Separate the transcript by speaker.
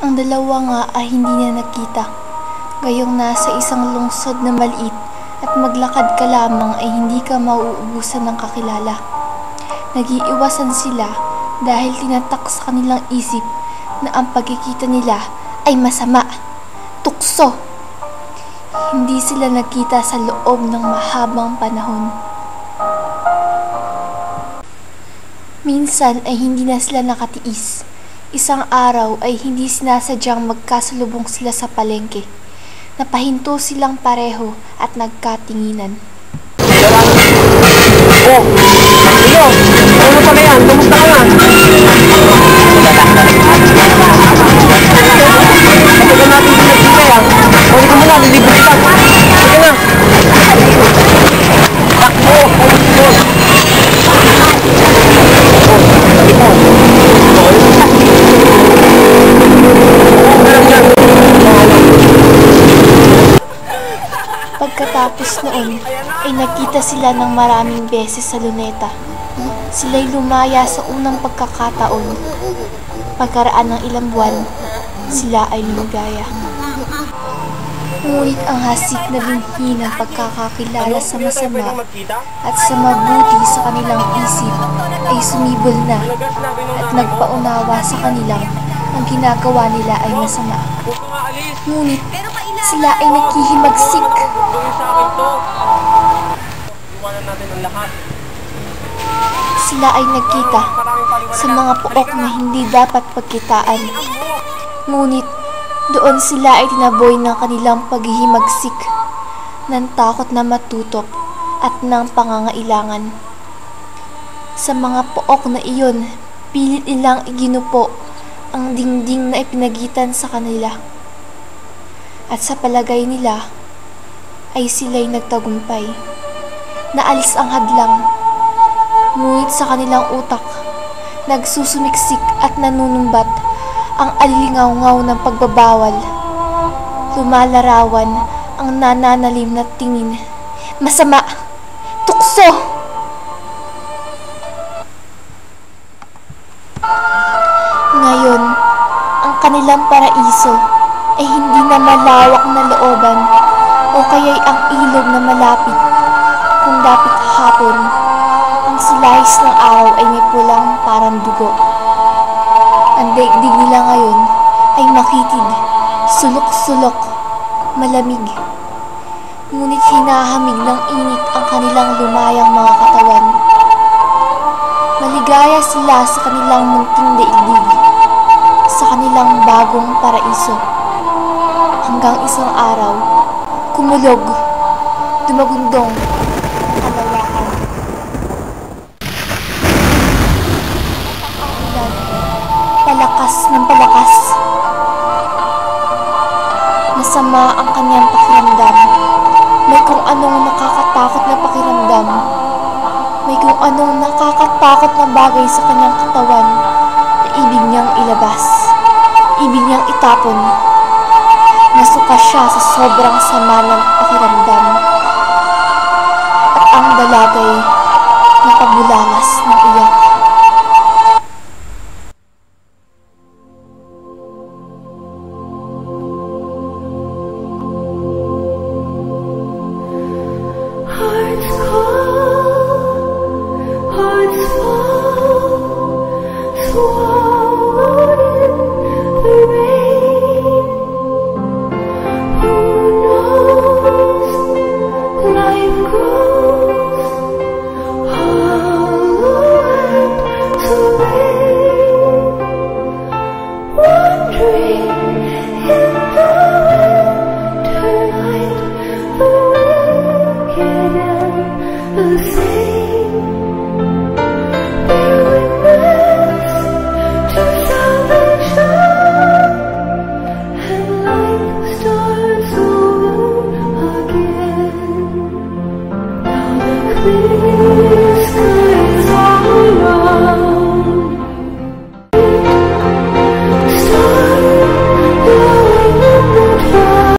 Speaker 1: Ang dalawa nga ay hindi na nakita. Gayong nasa isang lungsod na maliit at maglakad ka lamang ay hindi ka mauubusan ng kakilala. Nag-iiwasan sila dahil tinatak sa kanilang isip na ang pagkikita nila ay masama, tukso. Hindi sila nakita sa loob ng mahabang panahon. Minsan ay hindi na sila nakatiis. Isang araw ay hindi sinasadyang magkasalubong sila sa palengke. Napahinto silang pareho at nagkatinginan.
Speaker 2: Oh, Lilo, ano pa na yan? Kumusta ka nga? Matagal natin pinagkita yan. Pwede ko muna, lilibre kita. Sige na. Takbo, takbo.
Speaker 1: Pagkatapos noon ay nagkita sila ng maraming beses sa luneta. Sila'y lumaya sa unang pagkakataon. Pagkaraan ng ilang buwan, sila ay lumigaya. Ngunit ang hasik na binhi ng pagkakakilala sa masama at sa mabuti sa kanilang isip ay sumibol na at nagpaunawa sa kanilang ang ginagawa nila ay masama. Ngunit sila ay naghihimagsik. Sila ay nagkita sa mga pook na hindi dapat pagkitaan. Ngunit doon sila ay tinaboy ng kanilang paghihimagsik, ng takot na matutop at ng pangangailangan. Sa mga pook na iyon, pilit nilang iginupo ang dingding na ipinagitan sa kanila. At sa palagay nila ay sila'y nagtagumpay. Naalis ang hadlang, ngunit sa kanilang utak nagsusumiksik at nanunumbat ang alilingaw-ngaw ng pagbabawal. Lumalarawan ang nananalim na tingin. Masama! Tukso! Ngayon, ang kanilang paraiso ay hindi na malawak na looban o kaya'y ang ilog na malapit. Kung dapit hapon, ang silahis ng araw ay may pulang parang dugo. Ang daigdig nila ngayon ay makitid, sulok-sulok, malamig. Ngunit hinahamig ng init ang kanilang lumayang mga katawan. Maligaya sila sa kanilang munting daigdig, sa kanilang bagong paraiso. Hanggang isang araw, kumulog, dumagundong, kalawakan. Ang ulan, palakas ng palakas. Masama ang kanyang pakiramdam. May kung anong nakakatakot na pakiramdam. May kung anong nakakatakot na bagay sa kanyang katawan na ibig niyang ilabas. Ibig niyang itapon. Nasuka siya sa sobrang sama ng pakiramdam. At ang dalagay napabulalas ng iyak.
Speaker 3: Now the